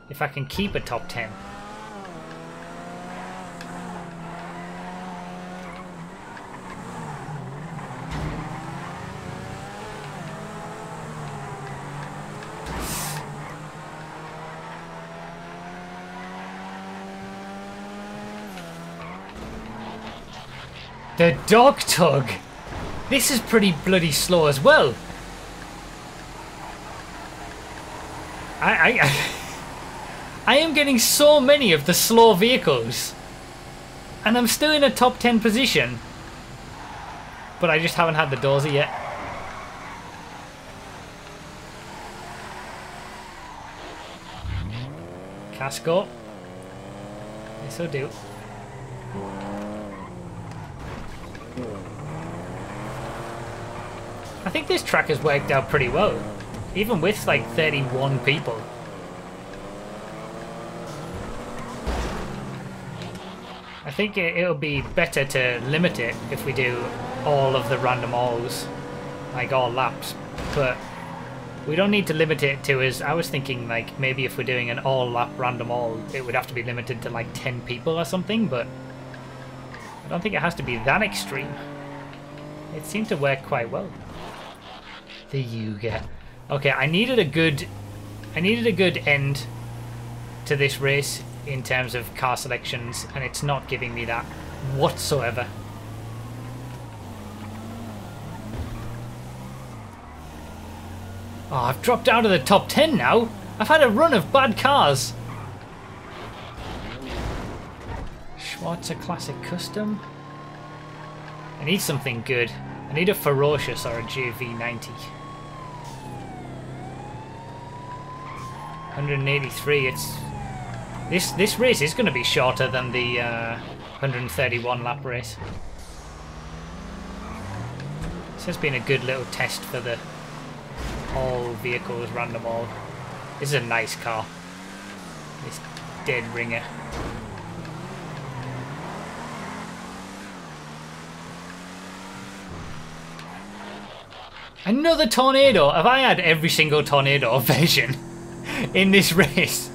if I can keep a top 10. The dog tug! This is pretty bloody slow as well. I am getting so many of the slow vehicles. And I'm still in a top 10 position. But I just haven't had the dozer yet. Casco. Yes, I do. I think this track has worked out pretty well, even with like 31 people. I think it'll be better to limit it if we do all of the random alls, like all laps, but we don't need to limit it to as I was thinking, like maybe if we're doing an all lap random all, it would have to be limited to like 10 people or something, but I don't think it has to be that extreme. It seemed to work quite well. The Yuga. Okay, I needed a good end to this race in terms of car selections, and it's not giving me that whatsoever. Oh, I've dropped out of the top 10 now. I've had a run of bad cars. Schwarzer Classic Custom. I need something good. I need a Ferocious or a JV90. 183. It's this race is going to be shorter than the 131 lap race. This has been a good little test for the all vehicles random all. This is a nice car. This dead ringer. Another tornado! Have I had every single tornado version in this race?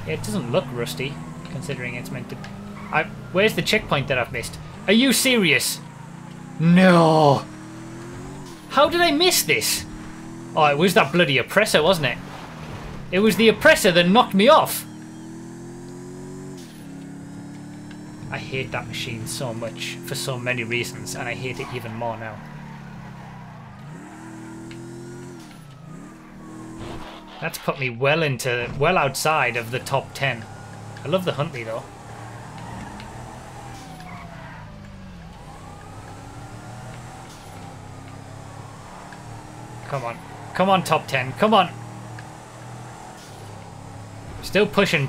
It doesn't look rusty, considering it's meant to... Where's the checkpoint that I've missed? Are you serious? No! How did I miss this? Oh, it was that bloody oppressor, wasn't it? It was the oppressor that knocked me off. I hate that machine so much for so many reasons, and I hate it even more now. That's put me well outside of the top 10. I love the Huntley though. Come on. Come on, top 10. Come on. Still pushing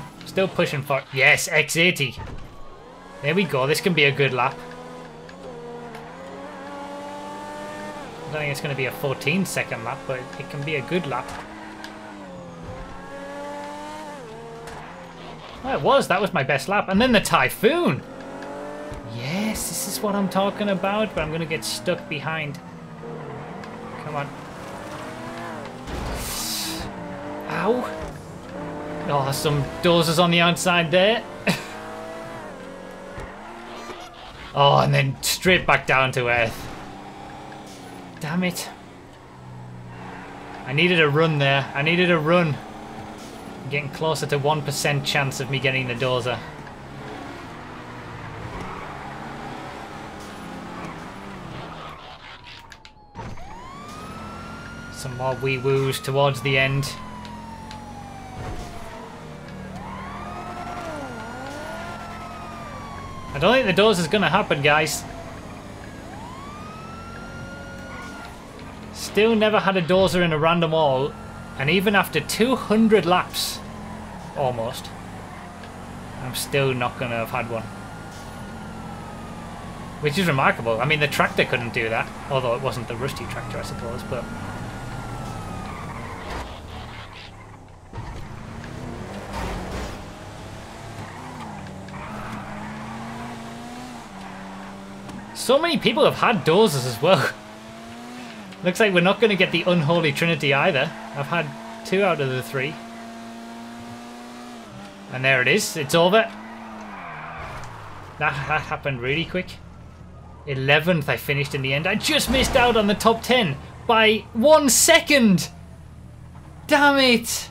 for... Yes, X80. There we go. This can be a good lap. I don't think it's going to be a 14-second lap, but it can be a good lap. Oh, it was. That was my best lap. And then the Typhoon. Yes, this is what I'm talking about, but I'm going to get stuck behind. Come on. Ow. Oh, some dozers on the outside there. Oh, and then straight back down to earth. Damn it. I needed a run there. I needed a run. I'm getting closer to 1% chance of me getting the dozer. Some more wee woos towards the end. I don't think the dozer's gonna happen, guys. Still never had a dozer in a random all, and even after 200 laps, almost, I'm still not gonna have had one. Which is remarkable. I mean, the tractor couldn't do that, although it wasn't the rusty tractor, I suppose, but So many people have had dozers as well. Looks like we're not going to get the unholy trinity either. I've had 2 out of the 3. And there it is. It's over. That happened really quick. 11th I finished in the end. I just missed out on the top 10 by 1 second. Damn it.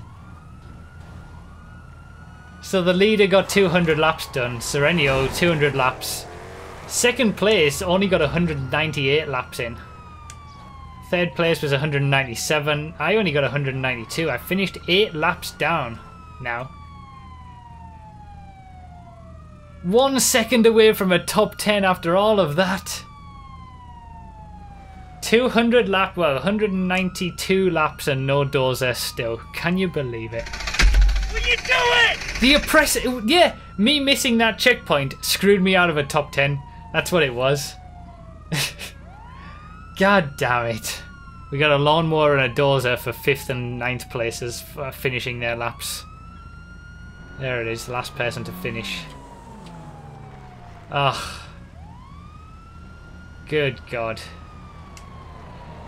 So the leader got 200 laps done. Serenio 200 laps. Second place only got 198 laps in. Third place was 197. I only got 192. I finished 8 laps down now. 1 second away from a top 10 after all of that. 200 lap, well, 192 laps and no dozer still. Can you believe it? Will you do it? The oppressive, yeah, me missing that checkpoint screwed me out of a top 10. That's what it was. God damn it. We got a lawnmower and a dozer for 5th and 9th places for finishing their laps. There it is, the last person to finish. Ah, good God.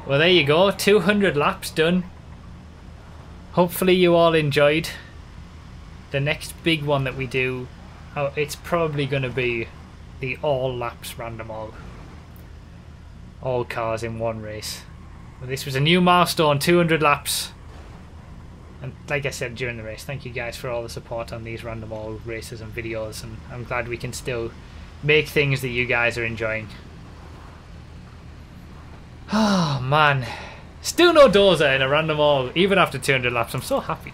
Well, there you go, 200 laps done. Hopefully you all enjoyed. The next big one that we do, oh, it's probably going to be the all laps random all cars in one race. Well, this was a new milestone, 200 laps. And like I said during the race, thank you guys for all the support on these random all races and videos, and I'm glad we can still make things that you guys are enjoying. Oh man, still no dozer in a random all, even after 200 laps. I'm so happy.